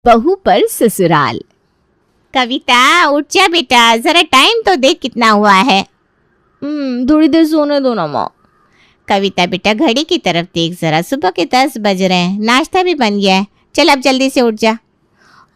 बहू पर ससुराल। कविता उठ जा बेटा, जरा टाइम तो देख कितना हुआ है। थोड़ी देर सोने दो ना माँ। कविता बेटा घड़ी की तरफ देख जरा, सुबह के 10 बज रहे हैं, नाश्ता भी बन गया है। चल अब जल्दी से उठ जा।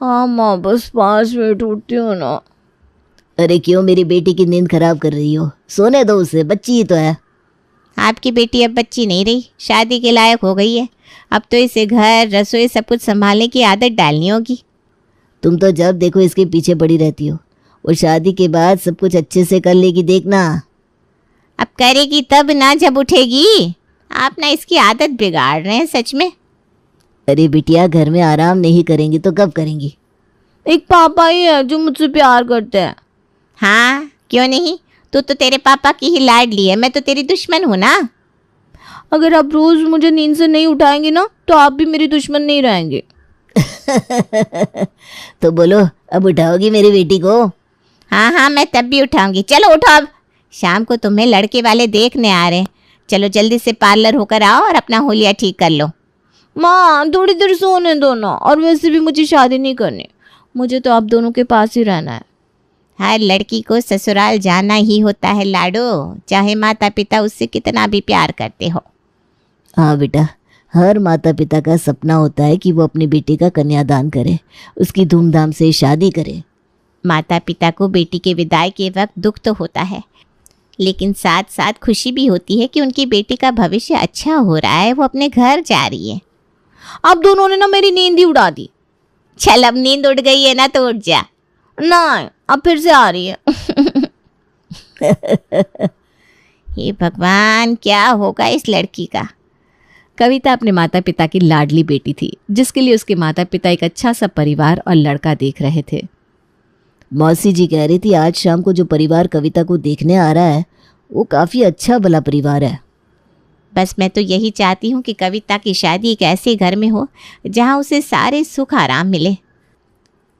हाँ माँ, बस 5 मिनट उठती हूँ ना। अरे क्यों मेरी बेटी की नींद खराब कर रही हो? सोने दो उसे, बच्ची ही तो है। आपकी बेटी अब बच्ची नहीं रही, शादी के लायक हो गई है। अब तो इसे घर रसोई सब कुछ संभालने की आदत डालनी होगी। तुम तो जब देखो इसके पीछे पड़ी रहती हो, और शादी के बाद सब कुछ अच्छे से कर लेगी, देखना। अब करेगी तब ना जब उठेगी। आप ना इसकी आदत बिगाड़ रहे हैं सच में। अरे बिटिया, घर में आराम नहीं करेंगी तो कब करेंगी? एक पापा ही है जो मुझसे प्यार करते हैं। हाँ क्यों नहीं, तू तो तेरे पापा की ही लाडली है, मैं तो तेरी दुश्मन हूँ ना। अगर आप रोज मुझे नींद से नहीं उठाएंगे ना तो आप भी मेरी दुश्मन नहीं रहेंगे। तो बोलो, अब उठाओगी मेरी बेटी को? हाँ हाँ, मैं तब भी उठाऊंगी। चलो उठो अब, शाम को तुम्हें लड़के वाले देखने आ रहे हैं। चलो जल्दी से पार्लर होकर आओ और अपना होलिया ठीक कर लो। माँ थोड़ी देर सोने दो ना, और वैसे भी मुझे शादी नहीं करनी, मुझे तो आप दोनों के पास ही रहना है। हर लड़की को ससुराल जाना ही होता है लाडो, चाहे माता पिता उससे कितना भी प्यार करते हो। हाँ बेटा, हर माता पिता का सपना होता है कि वो अपनी बेटी का कन्यादान करे, उसकी धूमधाम से शादी करे। माता पिता को बेटी के विदाई के वक्त दुख तो होता है, लेकिन साथ साथ खुशी भी होती है कि उनकी बेटी का भविष्य अच्छा हो रहा है, वो अपने घर जा रही है। आप दोनों ने ना मेरी नींद ही उड़ा दी। चल अब नींद उड़ गई है ना तो उठ जा। नहीं, अब फिर से आ रही है। हे भगवान, क्या होगा इस लड़की का। कविता अपने माता पिता की लाडली बेटी थी, जिसके लिए उसके माता पिता एक अच्छा सा परिवार और लड़का देख रहे थे। मौसी जी कह रही थी आज शाम को जो परिवार कविता को देखने आ रहा है वो काफ़ी अच्छा भला परिवार है। बस मैं तो यही चाहती हूँ कि कविता की शादी एक ऐसे घर में हो जहाँ उसे सारे सुख आराम मिले।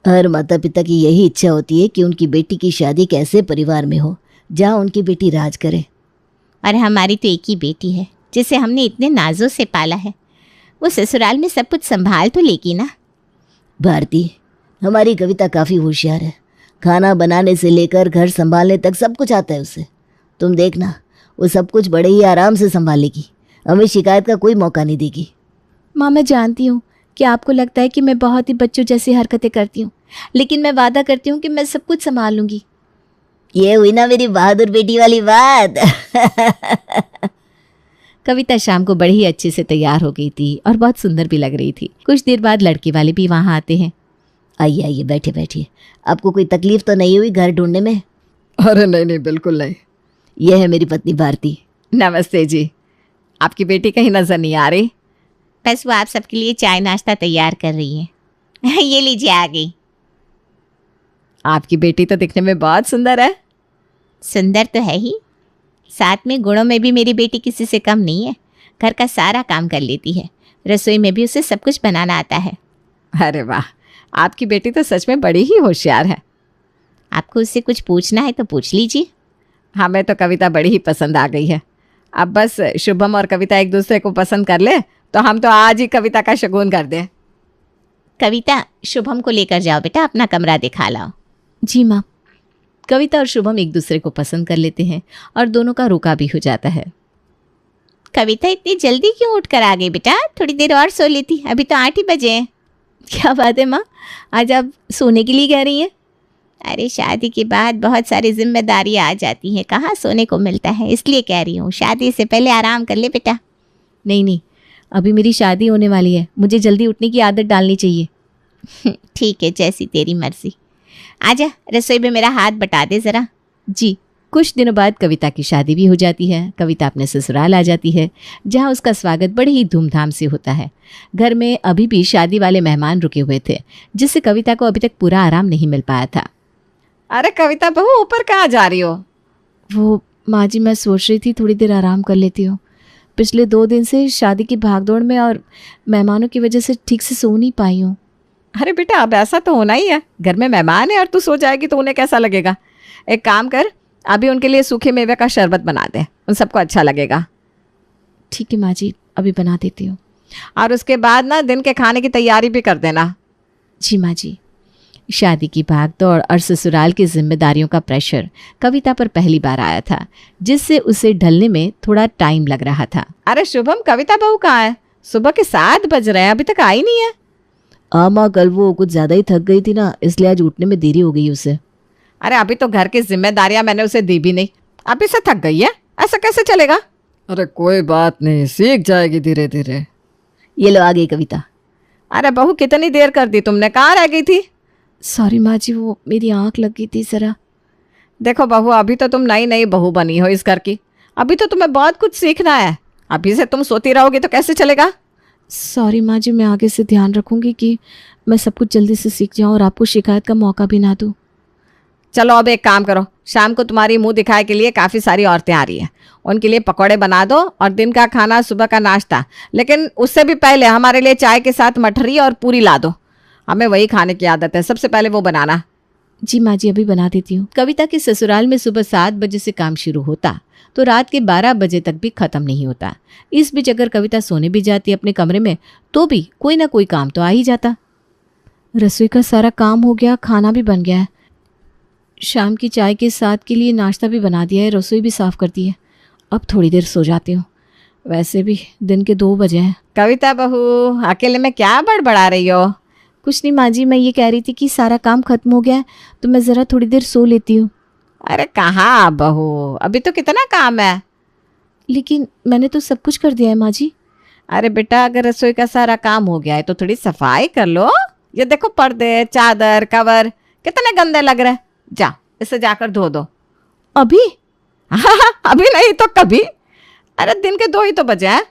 हर माता पिता की यही इच्छा होती है कि उनकी बेटी की शादी एक ऐसे परिवार में हो जहाँ उनकी बेटी राज करे। और हमारी तो एक ही बेटी है जिसे हमने इतने नाजों से पाला है, वो ससुराल में सब कुछ संभाल तो लेगी ना। भारती, हमारी कविता काफ़ी होशियार है, खाना बनाने से लेकर घर संभालने तक सब कुछ आता है उसे। तुम देखना, वो सब कुछ बड़े ही आराम से संभालेगी, हमें शिकायत का कोई मौका नहीं देगी। माँ मैं जानती हूँ कि आपको लगता है कि मैं बहुत ही बच्चों जैसी हरकतें करती हूँ, लेकिन मैं वादा करती हूँ कि मैं सब कुछ संभाल लूँगी। ये हुई ना मेरी बहादुर बेटी वाली बात। कविता शाम को बड़ी ही अच्छे से तैयार हो गई थी और बहुत सुंदर भी लग रही थी। कुछ देर बाद लड़के वाले भी वहाँ आते हैं। आइए आइए, बैठिए बैठिए। आपको कोई तकलीफ तो नहीं हुई घर ढूंढने में? अरे नहीं नहीं, बिल्कुल नहीं। यह है मेरी पत्नी भारती। नमस्ते जी। आपकी बेटी कहीं नजर नहीं आ रही? बस वो आप सबके लिए चाय नाश्ता तैयार कर रही है। ये लीजिए, आ गई। आपकी बेटी तो दिखने में बहुत सुंदर है। सुंदर तो है ही, साथ में गुणों में भी मेरी बेटी किसी से कम नहीं है। घर का सारा काम कर लेती है, रसोई में भी उसे सब कुछ बनाना आता है। अरे वाह, आपकी बेटी तो सच में बड़ी ही होशियार है। आपको उससे कुछ पूछना है तो पूछ लीजिए। हमें तो कविता बड़ी ही पसंद आ गई है। अब बस शुभम और कविता एक दूसरे को पसंद कर ले तो हम तो आज ही कविता का शगुन कर दें। कविता, शुभम को लेकर जाओ बेटा, अपना कमरा दिखा लाओ। जी माँ। कविता और शुभम एक दूसरे को पसंद कर लेते हैं और दोनों का रोका भी हो जाता है। कविता इतनी जल्दी क्यों उठ कर आ गई बेटा? थोड़ी देर और सो लेती, अभी तो 8 ही बजे हैं। क्या बात है माँ, आज आप सोने के लिए कह रही हैं? अरे शादी के बाद बहुत सारी जिम्मेदारियां आ जाती हैं, कहाँ सोने को मिलता है, इसलिए कह रही हूँ शादी से पहले आराम कर ले बेटा। नहीं नहीं, अभी मेरी शादी होने वाली है, मुझे जल्दी उठने की आदत डालनी चाहिए। ठीक है, जैसी तेरी मर्जी। आजा, रसोई में मेरा हाथ बटा दे ज़रा। जी। कुछ दिनों बाद कविता की शादी भी हो जाती है। कविता अपने ससुराल आ जाती है, जहाँ उसका स्वागत बड़े ही धूमधाम से होता है। घर में अभी भी शादी वाले मेहमान रुके हुए थे, जिससे कविता को अभी तक पूरा आराम नहीं मिल पाया था। अरे कविता बहू, ऊपर कहाँ जा रही हो? वो माँ जी, मैं सोच रही थी थोड़ी देर आराम कर लेती हूँ। पिछले 2 दिन से शादी की भागदौड़ में और मेहमानों की वजह से ठीक से सो नहीं पाई हूँ। अरे बेटा, अब ऐसा तो होना ही है, घर में मेहमान है और तू सो जाएगी तो उन्हें कैसा लगेगा। एक काम कर, अभी उनके लिए सूखे मेवे का शरबत बना दे, उन सबको अच्छा लगेगा। ठीक है माँ जी, अभी बना देती हूँ। और उसके बाद ना दिन के खाने की तैयारी भी कर देना। जी माँ जी। शादी की भागदौड़ और ससुराल की जिम्मेदारियों का प्रेशर कविता पर पहली बार आया था, जिससे उसे ढलने में थोड़ा टाइम लग रहा था। अरे शुभम, कविता बहू कहाँ है? सुबह के 7 बज रहे हैं, अभी तक आई नहीं है। माँ कल वो कुछ ज़्यादा ही थक गई थी ना, इसलिए आज उठने में देरी हो गई उसे। अरे अभी तो घर की जिम्मेदारियां मैंने उसे दी भी नहीं, अभी से थक गई है, ऐसा कैसे चलेगा? अरे कोई बात नहीं, सीख जाएगी धीरे धीरे। ये लो आ गई कविता। अरे बहू, कितनी देर कर दी तुमने, कहाँ रह गई थी? सॉरी माँ जी, वो मेरी आँख लग गई थी ज़रा। देखो बहू, अभी तो तुम नई नई बहू बनी हो इस घर की, अभी तो तुम्हें बहुत कुछ सीखना है। अभी से तुम सोती रहोगी तो कैसे चलेगा? सॉरी माँ जी, मैं आगे से ध्यान रखूंगी कि मैं सब कुछ जल्दी से सीख जाऊँ और आपको शिकायत का मौका भी ना दूँ। चलो अब एक काम करो, शाम को तुम्हारी मुंह दिखाए के लिए काफ़ी सारी औरतें आ रही हैं, उनके लिए पकौड़े बना दो और दिन का खाना, सुबह का नाश्ता, लेकिन उससे भी पहले हमारे लिए चाय के साथ मठरी और पूरी ला दो, हमें वही खाने की आदत है, सबसे पहले वो बनाना। जी माँ जी, अभी बना देती हूँ। कविता के ससुराल में सुबह 7 बजे से काम शुरू होता तो रात के 12 बजे तक भी ख़त्म नहीं होता। इस बीच अगर कविता सोने भी जाती अपने कमरे में तो भी कोई ना कोई काम तो आ ही जाता। रसोई का सारा काम हो गया, खाना भी बन गया है, शाम की चाय के साथ के लिए नाश्ता भी बना दिया है, रसोई भी साफ़ कर दी है। अब थोड़ी देर सो जाती हूँ, वैसे भी दिन के 2 बजे हैं। कविता बहू, अकेले में क्या बड़बड़ा रही हो? कुछ नहीं माँ जी, मैं ये कह रही थी कि सारा काम खत्म हो गया है तो मैं ज़रा थोड़ी देर सो लेती हूँ। अरे कहाँ बहू, अभी तो कितना काम है। लेकिन मैंने तो सब कुछ कर दिया है माँ जी। अरे बेटा, अगर रसोई का सारा काम हो गया है तो थोड़ी सफाई कर लो। ये देखो पर्दे, चादर, कवर कितने गंदे लग रहे हैं, जा इसे जाकर धो दो। अभी? अभी नहीं तो कभी। अरे दिन के 2 ही तो बजे हैं,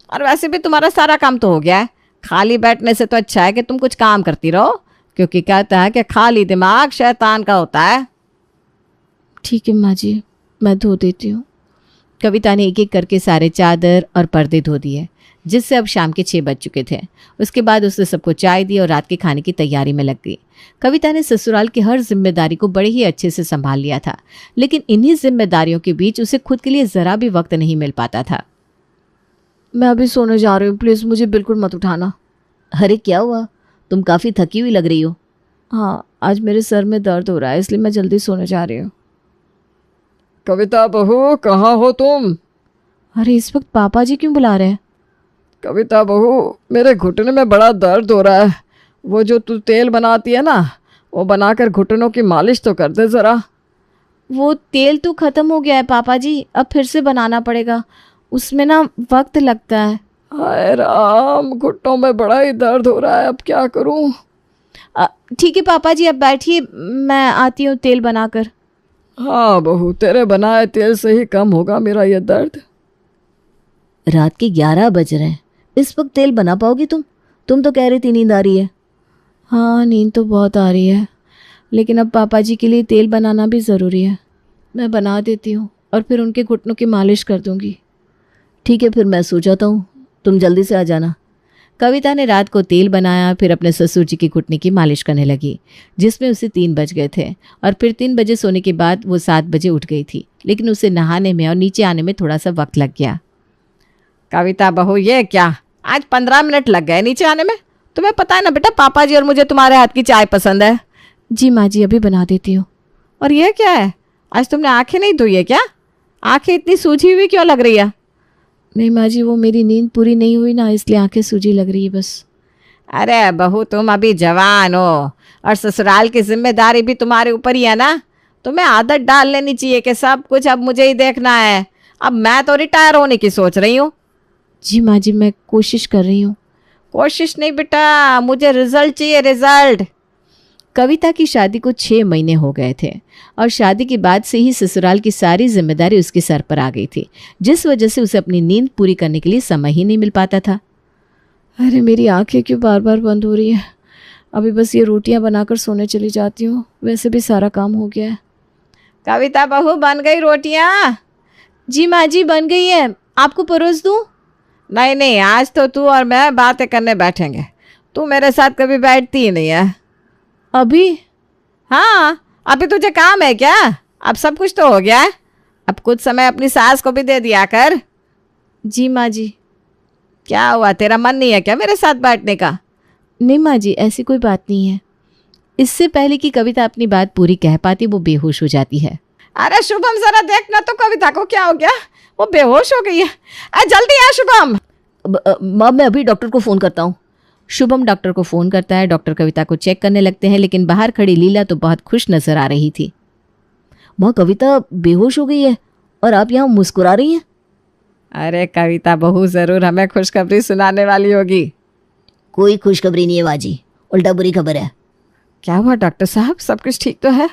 और वैसे भी तुम्हारा सारा काम तो हो गया है। खाली बैठने से तो अच्छा है कि तुम कुछ काम करती रहो, क्योंकि कहता है कि खाली दिमाग शैतान का होता है। ठीक है माँ जी, मैं धो देती हूँ। कविता ने एक एक करके सारे चादर और पर्दे धो दिए, जिससे अब शाम के 6 बज चुके थे। उसके बाद उसने सबको चाय दी और रात के खाने की तैयारी में लग गई। कविता ने ससुराल की हर जिम्मेदारी को बड़े ही अच्छे से संभाल लिया था, लेकिन इन्हीं जिम्मेदारियों के बीच उसे खुद के लिए ज़रा भी वक्त नहीं मिल पाता था। मैं अभी सोने जा रही हूँ, प्लीज़ मुझे बिल्कुल मत उठाना। अरे क्या हुआ, तुम काफ़ी थकी हुई लग रही हो। हाँ, आज मेरे सर में दर्द हो रहा है, इसलिए मैं जल्दी सोने जा रही हूँ। कविता बहू, कहाँ हो तुम? अरे इस वक्त पापा जी क्यों बुला रहे हैं? कविता बहू, मेरे घुटने में बड़ा दर्द हो रहा है, वो जो तू तेल बनाती है ना, वो बनाकर घुटनों की मालिश तो कर दे ज़रा। वो तेल तो ख़त्म हो गया है पापा जी, अब फिर से बनाना पड़ेगा, उसमें ना वक्त लगता है। हाय राम, घुटनों में बड़ा ही दर्द हो रहा है, अब क्या करूं? ठीक है पापा जी, अब बैठिए, मैं आती हूँ तेल बनाकर। हाँ बहू, तेरे बनाए तेल से ही कम होगा मेरा ये दर्द। रात के 11 बज रहे हैं, इस वक्त तेल बना पाओगी तुम? तुम तो कह रही थी नींद आ रही है। हाँ, नींद तो बहुत आ रही है, लेकिन अब पापा जी के लिए तेल बनाना भी ज़रूरी है। मैं बना देती हूँ और फिर उनके घुटनों की मालिश कर दूँगी। ठीक है, फिर मैं सो जाता हूँ, तुम जल्दी से आ जाना। कविता ने रात को तेल बनाया, फिर अपने ससुर जी की घुटने की मालिश करने लगी, जिसमें उसे 3 बज गए थे। और फिर 3 बजे सोने के बाद वो 7 बजे उठ गई थी, लेकिन उसे नहाने में और नीचे आने में थोड़ा सा वक्त लग गया। कविता बहू, ये क्या, आज 15 मिनट लग गए नीचे आने में? तुम्हें पता है ना बेटा, पापा जी और मुझे तुम्हारे हाथ की चाय पसंद है। जी माँ जी, अभी बना देती हूँ। और ये क्या है, आज तुमने आंखें नहीं धोई है क्या? आंखें इतनी सूजी हुई क्यों लग रही है? नहीं माँ जी, वो मेरी नींद पूरी नहीं हुई ना, इसलिए आंखें सूजी लग रही है बस। अरे बहू, तुम अभी जवान हो और ससुराल की जिम्मेदारी भी तुम्हारे ऊपर ही है ना, तुम्हें आदत डाल लेनी चाहिए कि सब कुछ अब मुझे ही देखना है। अब मैं तो रिटायर होने की सोच रही हूँ। जी माँ जी, मैं कोशिश कर रही हूँ। कोशिश नहीं बेटा, मुझे रिजल्ट चाहिए, रिजल्ट। कविता की शादी को 6 महीने हो गए थे और शादी के बाद से ही ससुराल की सारी जिम्मेदारी उसके सर पर आ गई थी, जिस वजह से उसे अपनी नींद पूरी करने के लिए समय ही नहीं मिल पाता था। अरे मेरी आंखें क्यों बार बार बंद हो रही है? अभी बस ये रोटियां बनाकर सोने चली जाती हूँ, वैसे भी सारा काम हो गया है। कविता बहू, बन गई रोटियाँ? जी माँ जी, बन गई है, आपको परोस दूँ? नहीं नहीं, आज तो तू और मैं बातें करने बैठेंगे, तू मेरे साथ कभी बैठती ही नहीं है। अभी? हाँ, अभी तुझे काम है क्या? अब सब कुछ तो हो गया है, अब कुछ समय अपनी सास को भी दे दिया कर। जी माँ जी। क्या हुआ, तेरा मन नहीं है क्या मेरे साथ बैठने का? नहीं माँ जी, ऐसी कोई बात नहीं है। इससे पहले कि कविता अपनी बात पूरी कह पाती वो बेहोश हो जाती है। अरे शुभम जरा देखना तो कविता को क्या हो गया, वो बेहोश हो गई है। जल्दी आ शुभम। माँ मैं अभी डॉक्टर को फ़ोन करता हूँ। शुभम डॉक्टर को फ़ोन करता है। डॉक्टर कविता को चेक करने लगते हैं, लेकिन बाहर खड़ी लीला तो बहुत खुश नजर आ रही थी। माँ कविता बेहोश हो गई है और आप यहाँ मुस्कुरा रही हैं। अरे कविता बहू जरूर हमें खुशखबरी सुनाने वाली होगी। कोई खुशखबरी नहीं है माँ जी, उल्टा बुरी खबर है। क्या हुआ डॉक्टर साहब, सब कुछ ठीक तो है?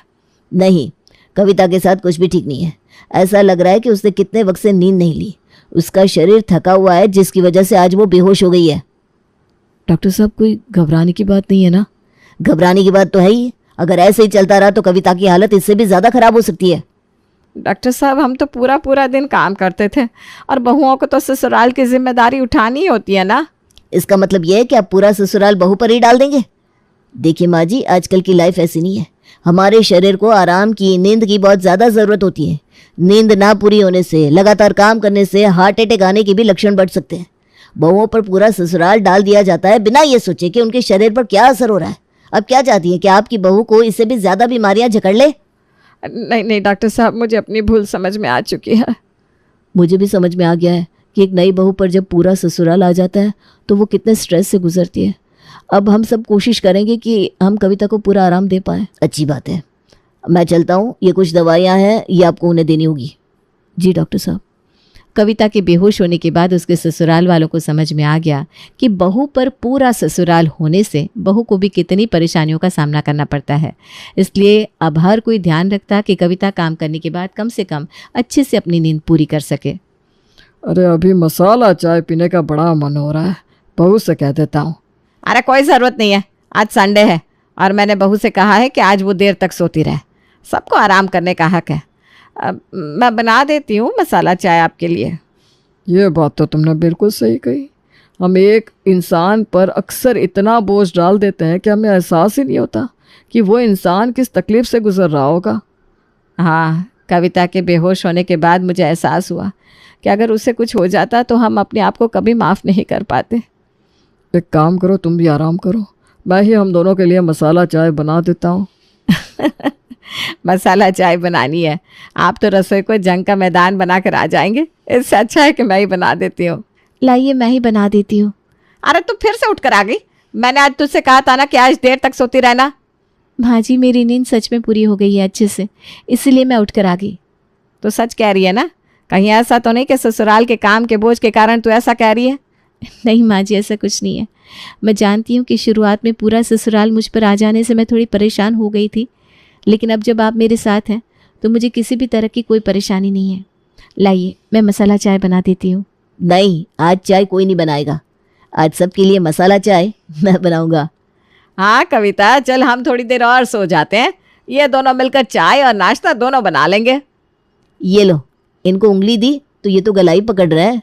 नहीं, कविता के साथ कुछ भी ठीक नहीं है। ऐसा लग रहा है कि उसने कितने वक्त से नींद नहीं ली। उसका शरीर थका हुआ है, जिसकी वजह से आज वो बेहोश हो गई है। डॉक्टर साहब, कोई घबराने की बात नहीं है ना? घबराने की बात तो है ही। अगर ऐसे ही चलता रहा तो कविता की हालत इससे भी ज़्यादा खराब हो सकती है। डॉक्टर साहब हम तो पूरा पूरा दिन काम करते थे और बहुओं को तो ससुराल की जिम्मेदारी उठानी ही होती है ना। इसका मतलब यह है कि आप पूरा ससुराल बहू पर ही डाल देंगे? देखिए माँ जी, आजकल की लाइफ ऐसी नहीं है। हमारे शरीर को आराम की, नींद की बहुत ज़्यादा ज़रूरत होती है। नींद ना पूरी होने से, लगातार काम करने से हार्ट अटैक आने के भी लक्षण बढ़ सकते हैं। बहुओं पर पूरा ससुराल डाल दिया जाता है बिना ये सोचे कि उनके शरीर पर क्या असर हो रहा है। अब क्या चाहती है कि आपकी बहू को इससे भी ज़्यादा बीमारियां जकड़ ले? नहीं नहीं डॉक्टर साहब, मुझे अपनी भूल समझ में आ चुकी है। मुझे भी समझ में आ गया है कि एक नई बहू पर जब पूरा ससुराल आ जाता है तो वो कितने स्ट्रेस से गुजरती है। अब हम सब कोशिश करेंगे कि हम कविता को पूरा आराम दे पाएँ। अच्छी बात है, मैं चलता हूँ। ये कुछ दवाइयाँ हैं, ये आपको उन्हें देनी होगी। जी डॉक्टर साहब। कविता के बेहोश होने के बाद उसके ससुराल वालों को समझ में आ गया कि बहू पर पूरा ससुराल होने से बहू को भी कितनी परेशानियों का सामना करना पड़ता है। इसलिए अब हर कोई ध्यान रखता कि कविता काम करने के बाद कम से कम अच्छे से अपनी नींद पूरी कर सके। अरे अभी मसाला चाय पीने का बड़ा मन हो रहा है, बहू से कह देता हूँ। अरे कोई ज़रूरत नहीं है, आज संडे है और मैंने बहू से कहा है कि आज वो देर तक सोती रहे। सबको आराम करने का हक है। अब मैं बना देती हूँ मसाला चाय आपके लिए। ये बात तो तुमने बिल्कुल सही कही। हम एक इंसान पर अक्सर इतना बोझ डाल देते हैं कि हमें एहसास ही नहीं होता कि वो इंसान किस तकलीफ़ से गुजर रहा होगा। हाँ, कविता के बेहोश होने के बाद मुझे एहसास हुआ कि अगर उसे कुछ हो जाता तो हम अपने आप को कभी माफ़ नहीं कर पाते। एक काम करो, तुम भी आराम करो, मैं ही हम दोनों के लिए मसाला चाय बना देता हूँ। मसाला चाय बनानी है? आप तो रसोई को जंग का मैदान बनाकर आ जाएंगे। इससे अच्छा है कि मैं ही बना देती हूँ। लाइए मैं ही बना देती हूँ। अरे तू फिर से उठकर आ गई। मैंने आज तुझसे कहा था ना कि आज देर तक सोती रहना। भाजी, मेरी नींद सच में पूरी हो गई है अच्छे से, इसलिए मैं उठकर आ गई। तो सच कह रही है ना? कहीं ऐसा तो नहीं कि ससुराल के काम के बोझ के कारण तू ऐसा कह रही है? नहीं माँ जी, ऐसा कुछ नहीं है। मैं जानती हूँ कि शुरुआत में पूरा ससुराल मुझ पर आ जाने से मैं थोड़ी परेशान हो गई थी, लेकिन अब जब आप मेरे साथ हैं तो मुझे किसी भी तरह की कोई परेशानी नहीं है। लाइए मैं मसाला चाय बना देती हूँ। नहीं, आज चाय कोई नहीं बनाएगा। आज सबके लिए मसाला चाय मैं बनाऊंगा। हाँ कविता, चल हम थोड़ी देर और सो जाते हैं। ये दोनों मिलकर चाय और नाश्ता दोनों बना लेंगे। ये लो, इनको उंगली दी तो ये तो गलाई पकड़ रहा है।